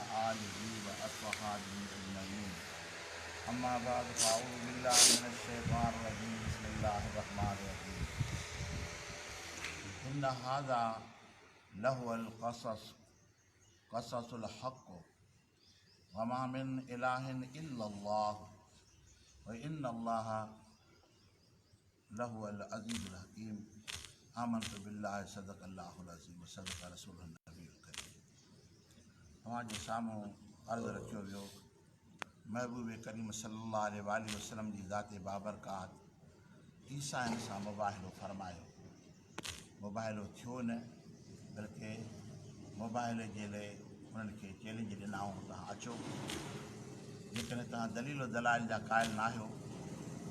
آله وأصحابه أجمعين أما بعد فأعوذ بالله من الشيطان الرجيم بسم الله الرحمن الرحيم إن هذا لهو القصص قصص الحق وما من إله إلا الله وإن الله لهو العزيز الحكيم آمنت بالله صدق الله العظيم وصدق رسوله النبي الكريم तव्हांजे साम्हूं अर्ज़ु रखियो वियो महबूब करीम सल्लल्लाहु अलैहि वसल्लम जी ज़ाते बाबरकात ईसा इन सां मुबाहिलो फरमायो। मुबाहिलो थियो न बल्कि मुबाहिले जे लाइ उन्हनि खे चैलेंज ॾिनाऊं तव्हां अचो, जेकॾहिं तव्हां दलील दलाइल जा क़ाइल न आहियो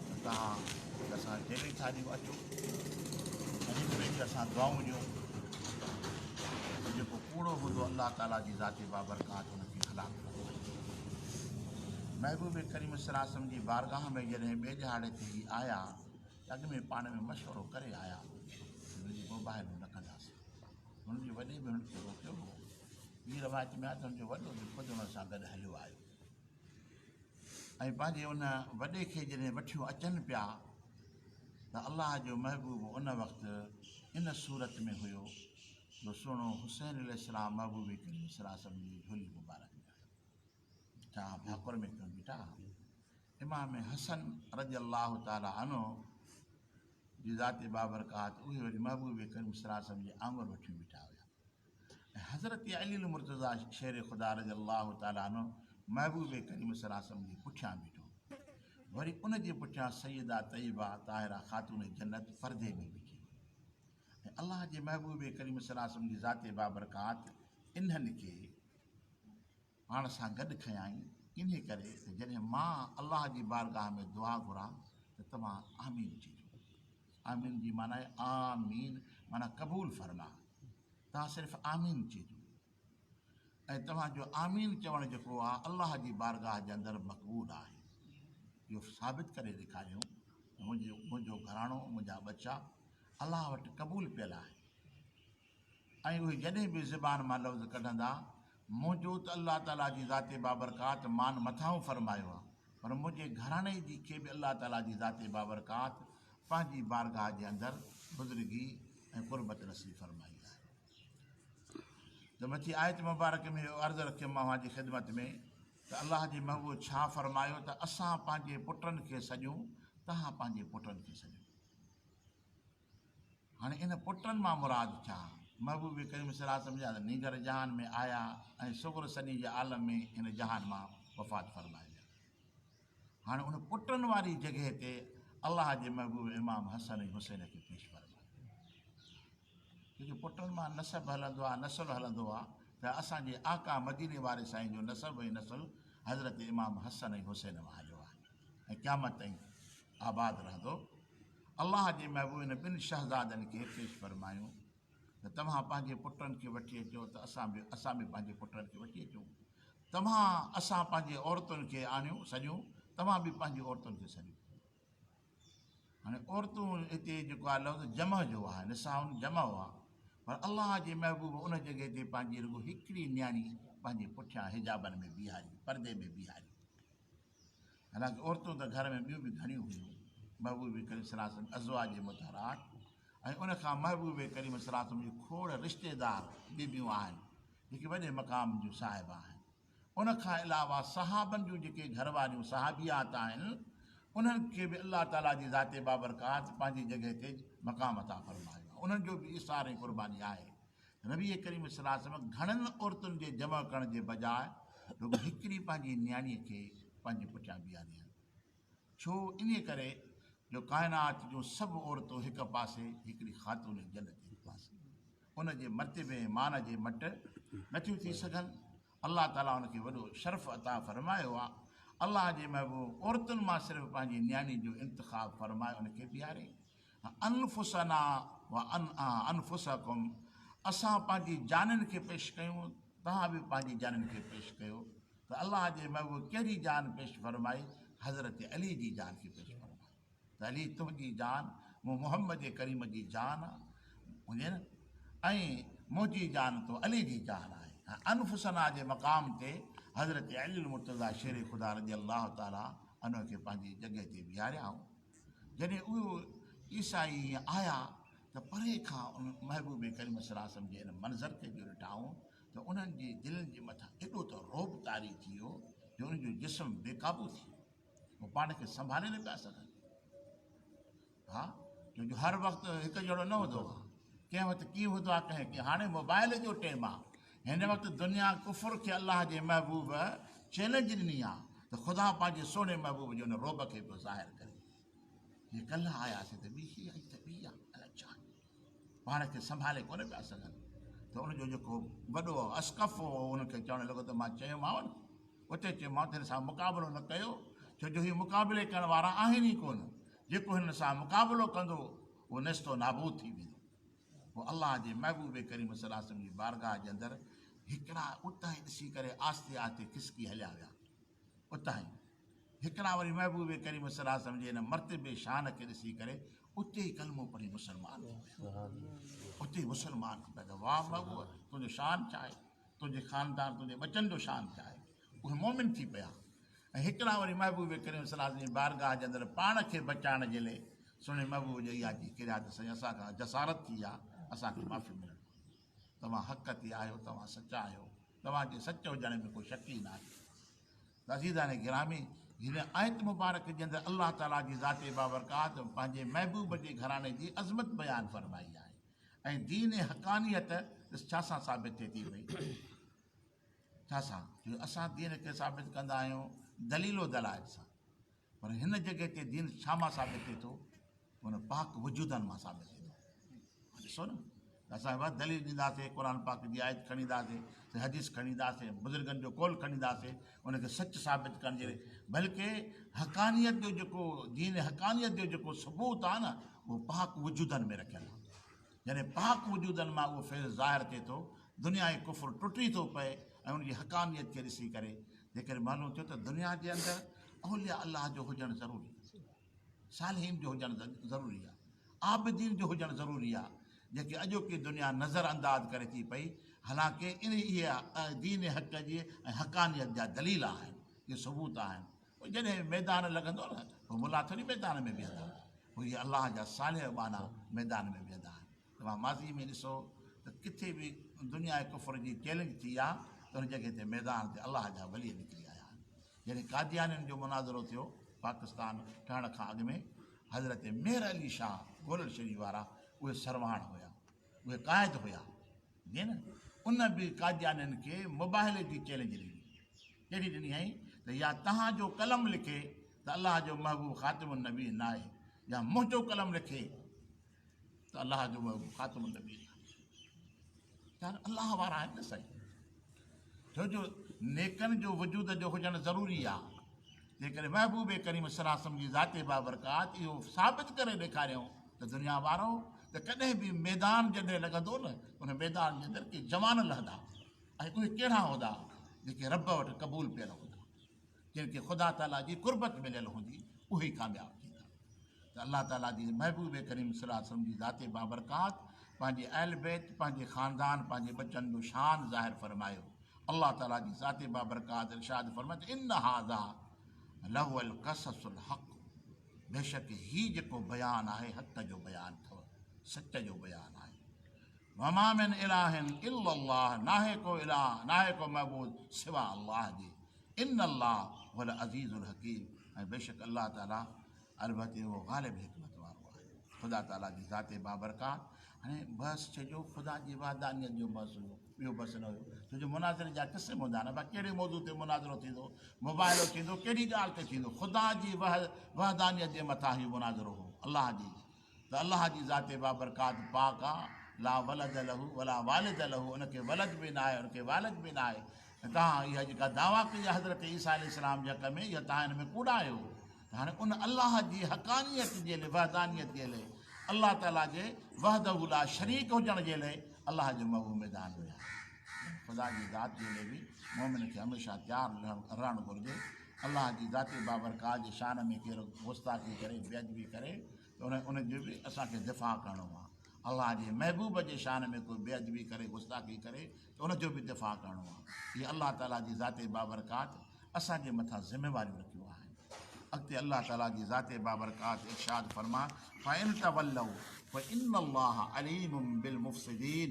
त तव्हां असां चैलेंज था ॾियूं अचो ऐं हिक ॿिए खे असां दुआऊं ॾियूं। जेको कूड़ो हूंदो अलाह ताला जी ज़ाते बाबरकात हुनखे हलाक कंदो। महबूब करीम सल्लल्लाहु अलैहि वसल्लम जी बारगाह में जॾहिं ॿिए ॾहाड़े ते ही आया अॻ में पाण में मशवरो करे आया हुनजी मुबाहिलो न कंदासीं। हुनजी वॾे में हुनखे रोकियो हो। ॿी रवायत में आहे त हुनजो वॾो बि ख़ुदि हुन सां गॾु हलियो आयो ऐं पंहिंजे उन वॾे खे जॾहिं वठियूं अचनि पिया त अलाह जो महबूब उन वक़्तु इन सूरत में हुयो जो सुहिणो हुसैन अलैहिस्सलाम महबूब करीम सल्लल्लाहु अलैहि वसल्लम जी झोली मुबारक में छा भाकुर में क्यों बीठा। इमाम हसन रज़ी अल्लाह ताला अन्हु जी ज़ाते बाबरकात उहे वरी महबूब करीम सल्लल्लाहु अलैहि वसल्लम जे आंगुर वठी बीठा हुया ऐं हज़रत अली मुर्तज़ा शेर ख़ुदा रज़ी अल्लाह ताला अन्हु महबूब करीम सल्लल्लाहु अलैहि वसल्लम जे पुठियां बीठो। वरी उन जे पुठियां सैयदा तय्यबा ताहिरा ख़ातून जन्नत पर्दे में बीठी ऐं अलाह जे महबूब करीम सल्लल्लाहु अलैहि वसल्लम जी ज़ाते बाबरकात इन्हनि खे पाण सां गॾु खयाई इन करे त जॾहिं मां अलाह जी बारगाह में दुआ घुरां त तव्हां आमीन चइजो। आमीन जी माना आहे आमीन माना क़बूल फरमा, तव्हां सिर्फ़ु आमीन चइजो ऐं तव्हांजो आमीन चवणु जेको आहे अलाह जी बारगाह जे अंदरि मक़बूल आहे। इहो साबित करे ॾेखारियूं मुंहिंजो घराणो मुंहिंजा बच्चा अलाह वटि क़बूल पियल आहे ऐं उहे जॾहिं बि ज़बान मां लफ़्ज़ कढंदा मुंहिंजो त अलाह ताला जी ज़ाते बाबरकात मान मथां फरमायो आहे पर मुंहिंजे घराणे जी खे बि अलाह ताला जी ज़ाते बाबरकात पंहिंजी बारगाह जे अंदरि बुज़ुर्गी ऐं क़ुर्बत नसीब फरमाई आहे। त मथी आयत मुबारक में इहो अर्ज़ु रखियो मां जी ख़िदमत में त अलाह जी महबूब छा फरमायो त असां पंहिंजे पुटनि खे सॼूं तव्हां पंहिंजे पुटनि खे सॼो। हाणे इन पुटनि मां मुराद छा? महबूब करीम सल्लल्लाहु अलैहि वसल्लम जा नीगर जहान में आया ऐं सुग़ुर सनी जे आलम में इन जहान मां वफ़ात फरमाए विया। हाणे उन पुटनि वारी जॻह ते अलाह जे महबूब इमाम हसन ऐं हुसैन खे पेश फरमायो छोकी पुटनि मां नसब हलंदो आहे नसुल हलंदो आहे त असांजे आका मदीने वारे साईं जो नसब ऐं नसुल हज़रत इमाम हसन ऐं हुसैन मां हलियो आहे ऐं क़यामत ताईं आबाद रहंदो। अलाह जे महबूब इन ॿिनि शहज़ादनि खे पेश फरमायूं त तव्हां पंहिंजे पुटनि खे वठी अचो त असां बि पंहिंजे पुटनि खे वठी अचूं। असां पंहिंजे औरतुनि खे आणियूं सॼूं, तव्हां बि पंहिंजी औरतुनि खे सॼूं। हाणे औरतूं हिते जेको आहे लफ़्ज़ जम जो आहे निसाउन जम आहे पर अलाह जे महबूब उन जॻह ते पंहिंजी रुॻो हिकिड़ी न्याणी पंहिंजे पुठियां हिजाबनि में बीहारी परदे में बीहारी। हालांकि औरतूं त घर में ॿियूं बि घणियूं हुयूं महबूब करीम सल्लल्लाहु अलैहि वसल्लम अज़वाज मुतहरात ऐं उनखां महबूब करीम सल्लल्लाहु अलैहि वसल्लम जी खोड़ रिश्तेदार बीबियूं आहिनि जेके वॾे मक़ाम जूं साहिबा आहिनि। उनखां अलावा सहाबनि जूं जेके घर वारियूं सहाबियात आहिनि उन्हनि खे बि अलाह ताला जी ज़ाते बाबरकात पंहिंजी जॻह ते मक़ाम अता फरमायो आहे। उन्हनि जो बि इसार ऐं क़ुर्बानी आहे। नबी करीम सल्लल्लाहु अलैहि वसल्लम घणनि औरतुनि जे जमा करण जे बजाए रुॻो हिकिड़ी पंहिंजी न्याणीअ खे पंहिंजे पुठियां बीहारी आहिनि। छो इन करे जो काइनात जूं सभु औरतूं हिकु पासे हिकिड़ी ख़ातून जन्नत हिकु पासे उन जे मर्तबे मान जे मट नथियूं थी सघनि। अलाह ताला उनखे वॾो शर्फ़ अता फरमायो आहे। अलाह जे महबूब औरतुनि मां सिर्फ़ु पंहिंजी न्याणी जो इंतिख़ाब फरमाए उनखे बीहारे अनफुसना व अनफुसकुम असां पंहिंजी जाननि खे पेश कयूं तव्हां बि पंहिंजी जाननि खे पेश कयो। त अलाह जे महबूब कहिड़ी जान पेश फरमाई? हज़रत अली जी जान खे पेश फरमाई त अली तुंहिंजी जान मूं मुहम्मद करीम जी जान आहे मुंहिंजे न ऐं मुंहिंजी जान तो अली जी जान आहे। अनफुसना जे मक़ाम ते हज़रत अली मुर्तज़ा शेर ख़ुदा रज़ी अल्लाह ताला अन खे पंहिंजी जॻह ते बीहारियाऊं। जॾहिं उहो ईसाई ईअं आया त परे खां उन महबूब करीम सल्लल्लाहु अलैहि वसल्लम जे इन मंज़र खे जो ॾिठाऊं त उन्हनि जे दिलनि जे मथां एॾो त रोब तारी थी वियो जो उन्हनि जो जिस्म बेकाबू थी वियो, उहो पाण खे संभाले न पिया सघनि। हा, छोजो हर वक़्तु हिकु जहिड़ो न हूंदो आहे, कंहिं वक़्तु कीअं हूंदो आहे कंहिं कीअं। हाणे मोबाइल जो टाइम आहे, हिन वक़्तु दुनिया कुफर खे अलाह जे महबूब चैलेंज ॾिनी आहे त ख़ुदा पंहिंजे सोने महबूब जो उन रोब खे पियो ज़ाहिर करे। हीअ कल्ह आयासीं त ॿी आई त ॿी आहे, अलाए छा पाण खे संभाले कोन पिया सघनि। त उनजो जेको वॾो अस्कफ़ हो उनखे चवणु लॻो त मां चयोमांव न, उते चयोमांव त हिन सां मुक़ाबिलो न कयो, छो जो हीअ मुक़ाबिले करण वारा आहिनि ई कोन। जेको हिन सां मुक़ाबिलो कंदो उहो नेस्तो नाबूद थी वेंदो। पोइ अलाह जे महबूब करीम सल्लल्लाहु अलैहि वसल्लम जी बारगाह जे अंदरि हिकिड़ा उतां ई ॾिसी करे आस्ते आस्ते खिसकी हलिया विया। उतां ई हिकिड़ा वरी महबूब करीम सल्लल्लाहु अलैहि वसल्लम जे हिन मर्तबे शान खे ॾिसी करे उते ई कलमो पढ़ी मुस्लमान थी विया। उते ई मुस्लमान थी पिया त वाह महबूब, तुंहिंजो शान छा आहे, तुंहिंजे ख़ानदान तुंहिंजे बचनि जो शान छा आहे, उहे मोमिन थी पिया। ऐं हिकिड़ा वरी महबूब करीम सल्लल्लाहु अलैहि वसल्लम जी बारगाह जे अंदरि पाण खे बचाइण जे लाइ सुहिणे महबूब जो इहा जी किरिया त साईं असांखां जसारत थी आहे, असांखे माफ़ी मिलणी, तव्हां हक़ ते आहियो, तव्हां सचा आहियो, तव्हांजे सच हुजण में कोई शक ई न आहे। त अज़ीज़ान गिरामी, हिन आयत मुबारक जे अंदरि अलाह ताला जी ज़ाते बाबरकात पंहिंजे महबूब जे घराने जी अज़मत बयानु फरमाई आहे। ऐं दीन हक़ानियत छा सां साबित थिए थी वई, छा सां? असां दीन खे साबित कंदा आहियूं दलीलो दलाइल सां, पर हिन जॻह ते दीन छा मां साबित थिए थो, हुन पाक वजूदनि मां साबित थिए थो। ॾिसो न, असां बसि दलील ॾींदासीं, क़ुर पाक जी आयत खणी ईंदासीं, हदीस खणी ईंदासीं, बुज़ुर्गनि जो कौल खणी ईंदासीं, उनखे सच साबित करण जे लाइ। बल्कि हक़ानियत जो जेको दीन हक़ानियत जो जेको सबूत आहे न, उहो पाक वजूदनि में रखियलु आहे। जॾहिं पाक वजूदनि मां उहो फैज़ ज़ाहिर थिए थो, दुनिया जी कुफर टुटी थो पए ऐं उनजी हक़ानियत खे ॾिसी करे जेकर मालूम थियो त दुनिया जे अंदरि औलिया अलाह जो हुजणु ज़रूरी आहे, सालिहीन जो हुजणु ज़रूरी आहे, आबिदीन जो हुजणु ज़रूरी आहे, जेके अॼोकी दुनिया नज़र अंदाज़ करे थी पई। हालांकि इहे दीन हक़ जी ऐं हक़ानियत जा दलील आहिनि, इहे सबूत आहिनि। पोइ जॾहिं मैदान लॻंदो न, पोइ मुला थोरी मैदान में बीहंदा, पोइ इहे अलाह जा सालिह बाना मैदान में बीहंदा आहिनि। तव्हां माज़ी में ॾिसो त किथे बि दुनिया जे कुफर जी चैलेंज थी आहे त उन जॻह ते मैदान ते अलाह जा वली निकिरी आया आहिनि। जॾहिं कादियानियुनि जो मुनाज़रो थियो पाकिस्तान ठहण खां अॻु में, हज़रत मेहर अली शाह गोलर शरीफ़ वारा उहे सरवाण हुया, उहे क़ाइद हुया, जीअं न उन बि कादियानियुनि खे मुबाहिले जी चैलेंज ॾिनी। कहिड़ी ॾिनी आई त या तव्हांजो कलम लिखे त अलाह जो महबूब ख़ातिमुन नबी न आहे, या मुंहिंजो कलम लिखे त अलाह जो महबूब ख़ातिमुन नबी न आहे। यार अलाह वारा आहिनि न साईं, छो जो नेकनि जो वजूद जो हुजणु ज़रूरी आहे। जेकॾहिं महबूब करीम सल्लल्लाहु अलैहि वसल्लम जी ज़ाते बाबरकात इहो साबित करे ॾेखारियऊं त दुनिया वारो त कॾहिं बि मैदान जॾहिं लॻंदो न, उन मैदान जे अंदरि के जवान लहंदा, ऐं उहे कहिड़ा हूंदा जेके रब वटि क़बूल पियल हूंदा, जिनखे ख़ुदा ताला जी कुर्बत मिलियल हूंदी, उहे ई कामयाबु थींदा। त अलाह ताला जी महबूब करीम सल्लल्लाहु अलैहि वसल्लम जी ज़ाते बाबरकात पंहिंजे अहल बैत, पंहिंजे ख़ानदान, पंहिंजे बचनि जो शान ज़ाहिर फरमायो। अलाह ताला जी ज़ाते बाबरकात इरशाद फरमाए इन हाज़ा लहुल क़ससुल हक़, बेशक ही जेको बयानु आहे हक़ जो बयानु अथव, सच जो बयानु आहे। वमा मिन इलाहिन इल्लल्लाह, नाहे को इलाह, नाहे को महबूद सिवा अल्लाह जे। इन अल्लाह वल अज़ीज़ुल हकीम, ऐं बेशक अल्लाह ताला अलबते उहो ग़ालिब हिकमत वारो आहे। ख़ुदा ताला जी ज़ाते बाबरकात। हाणे बसि चइजो ख़ुदा जी वहदानियत जो बसि हुयो, ॿियो बसि न हुयो। छो जो मुनाज़िरे जा क़िस्म हूंदा आहिनि, भई कहिड़े मौज़ू ते मुनाज़िरो थींदो, मुबाइलो थींदो, कहिड़ी ॻाल्हि ते थींदो, ख़ुदा जी वहदानियत जे मथां ई मुनाज़िरो हो अलाह जी। त अलाह जी ज़ाते बाबरकात पाक आहे, ला वलद लहू वला वालिद लहू, उनखे वलद बि न आहे, उनखे वालिद बि न आहे। तव्हां इहा जेका दावा कई आहे हज़रत ईसा अलैहिस्सलाम जे हक़ में, इहा तव्हां हिन में कूड़ा आहियो। त हाणे उन अलाह जी हक़ानियत जे लाइ, वहदानियत जे लाइ, अलाह ताला जे वहदहू ला शरीक हुजण जे लाइ अलाह जो महबूब मैदान हुया। ख़ुदा जी ज़ात जे लाइ बि मोमिन खे हमेशह तयारु रहणु घुरिजे। अलाह जी ज़ाते बाबरकात जे शान में केरु गुस्ताखी करे, बेअदबी करे, त उनजो बि असांखे दिफ़ा करिणो आहे। अल्लाह जे महबूब जे शान में कोई बेअदबी करे गुस्ताखी करे त उनजो बि दिफ़ा करिणो आहे। हीअ अल्लाह ताला जी ज़ाते बाबरकात असांजे मथां ज़िम्मेवारियूं रखियूं आहिनि। अॻिते अल्लाह ताला जी ज़ाते बाबरकात इरशाद फरमा फ़इन तवल्लौ फ़इन्नल्लाह अलीमुम बिल मुफ़्सिदीन।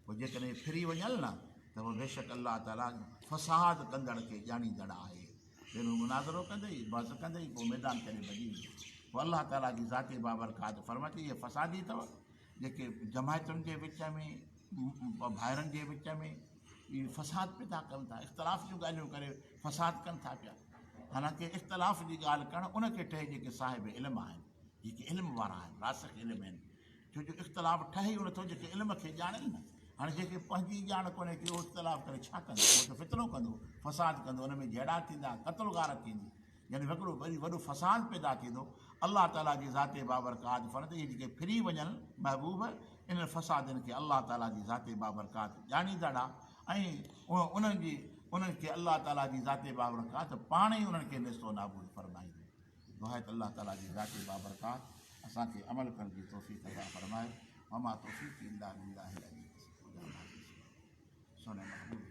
पोइ जेकॾहिं फिरी वञनि न त पोइ बेशक अल्लाह ताला फ़साद कंदड़ खे ॼाणींदड़ आहे। पहिरियों मुनाज़रो कंदई बस कंदई पोइ मैदान करे भॼी वेंदो। पोइ अल्लाह ताला जी ज़ाते बाबरकात फरमाती इहे फ़सादी अथव जेके जमायतुनि जे विच में भाइरनि जे विच में इहे फ़साद पैदा कनि था, इख़्तिलाफ़ जूं ॻाल्हियूं करे फ़साद कनि था पिया। हालांकि इख़्तिलाफ़ जी ॻाल्हि करणु उनखे ठहे जेके साहिब इल्मु आहिनि, जेके इल्म वारा आहिनि, रासिख़ इल्म आहिनि। छो जो इख़्तिलाफ़ ठहे उन थो जेके इल्म खे ॼाणनि न। हाणे जेके पंहिंजी ॼाण कोन्हे की उहो इख़्तिलाफ़ करे छा कंदो, उहो त फितनो कंदो, फ़साद कंदो, उन में जहिड़ा थींदा, क़त्ल गारत थींदी, यानी हिकिड़ो वरी वॾो फ़साद पैदा थींदो। अल्लाह ताला जी ज़ाते बाबरकात फरमाए इहे जेके फिरी वञनि महबूब इन फ़सादनि खे अल्लाह ताला जी ज़ाते बाबरकात ॼाणींदड़ आहे ऐं उन्हनि खे अल्लाह ताला जी ज़ाते बाबरकात पाण ई उन्हनि खे निस्तो नाबूद फरमाईंदी। दुआ आहे त अल्लाह ताला जी ज़ाते बाबरकात असांखे अमल करण जी तौफ़ीक़ अता फरमाए। वमा तौफ़ीक़ इल्ला बिल्लाह। सोने महबूब